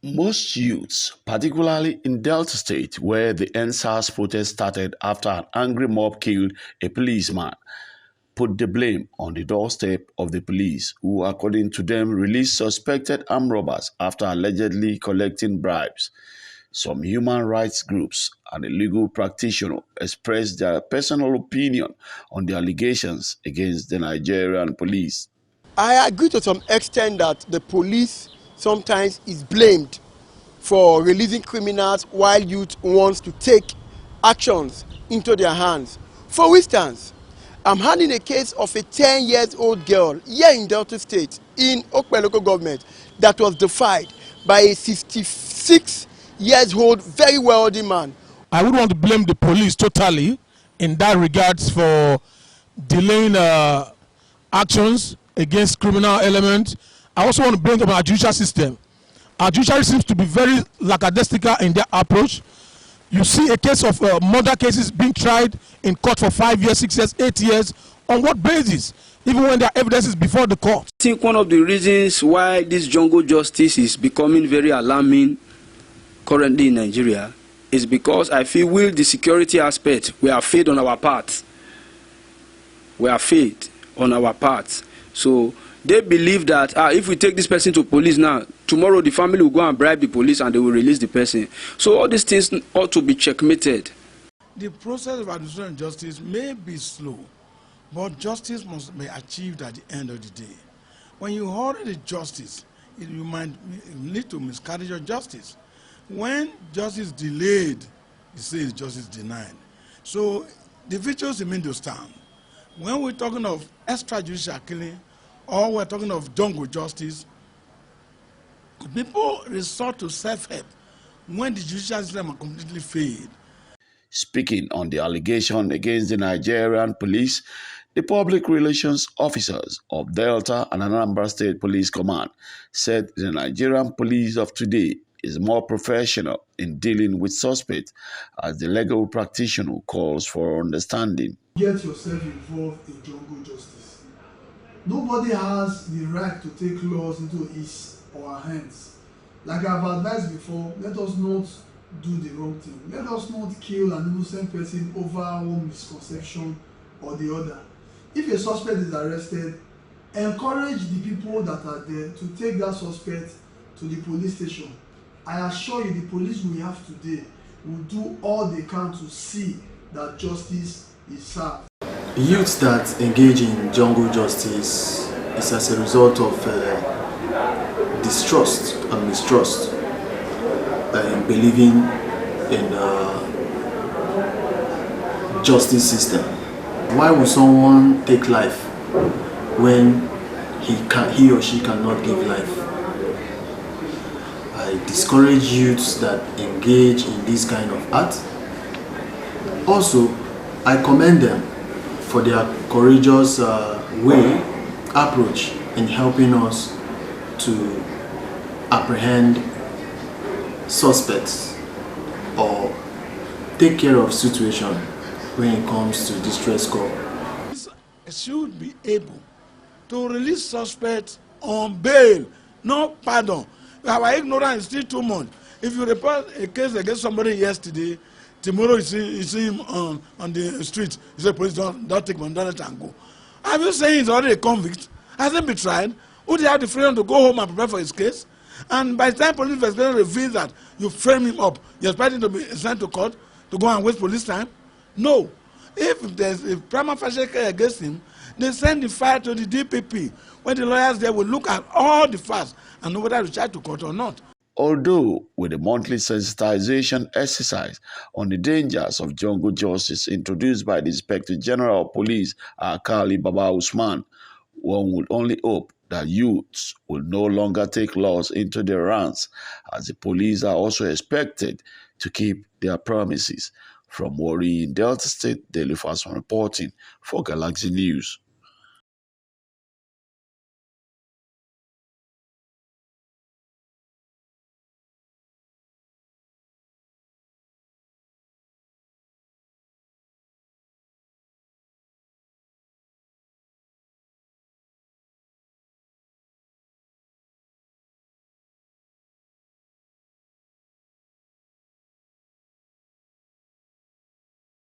Most youths, particularly in Delta State, where the NSAS protest started after an angry mob killed a policeman, put the blame on the doorstep of the police, who, according to them, released suspected armed robbers after allegedly collecting bribes. Some human rights groups and a legal practitioner expressed their personal opinion on the allegations against the Nigerian police. I agree to some extent that the police sometimes is blamed for releasing criminals while youth wants to take actions into their hands. For instance, I'm handling a case of a 10-year-old girl here in Delta State in Okpe local government that was defied by a 66-year-old very wealthy man. I would want to blame the police totally in that regards for delaying actions against criminal elements. I also want to blame our judicial system. Our judiciary seems to be very lackadaisical in their approach. You see a case of murder cases being tried in court for 5 years, 6 years, 8 years. On what basis? Even when there are evidences before the court. I think one of the reasons why this jungle justice is becoming very alarming currently in Nigeria is because I feel with the security aspect, we are failed on our part. We are failed on our part. So they believe that if we take this person to police now, tomorrow the family will go and bribe the police and they will release the person. So all these things ought to be checkmated. The process of administration justice may be slow, but justice must be achieved at the end of the day. When you hurry the justice, you might lead to miscarriage of justice. When justice delayed, you say it's justice denied. So the virtues remain to stand. When we're talking of extrajudicial killing, or we're talking of jungle justice, people resort to self-help when the judicial system are completely failed. Speaking on the allegation against the Nigerian police, the public relations officers of Delta and Anambra State Police Command said the Nigerian police of today is more professional in dealing with suspects, as the legal practitioner calls for understanding. Get yourself involved in jungle justice. Nobody has the right to take laws into his or her hands. Like I've advised before, let us not do the wrong thing. Let us not kill an innocent person over one misconception or the other. If a suspect is arrested, encourage the people that are there to take that suspect to the police station. I assure you, the police we have today will do all they can to see that justice is served. Youths that engage in jungle justice is as a result of distrust and mistrust in believing in justice system. Why would someone take life when he or she cannot give life? I discourage youths that engage in this kind of art. Also, I commend them for their courageous approach in helping us to apprehend suspects or take care of situation when it comes to distress call. Should be able to release suspects on bail, no pardon. Our ignorance is still too much. If you report a case against somebody yesterday, tomorrow you see him on the street, you say, police don't take money, don't let him go. Are you saying he's already a convict? Hasn't been tried? Would he have the freedom to go home and prepare for his case? And by the time police investigation reveals that you frame him up, you're expecting to be sent to court to go and waste police time? No. If there's a prima facie case against him, they send the file to the DPP, where the lawyers there will look at all the facts and know whether to charge to court or not. Although with a monthly sensitization exercise on the dangers of jungle justice introduced by the Inspector General of Police, Alkali Baba Usman, one would only hope that youths will no longer take laws into their hands, as the police are also expected to keep their promises. From Warri in Delta State, Daily Fast reporting for Galaxy News.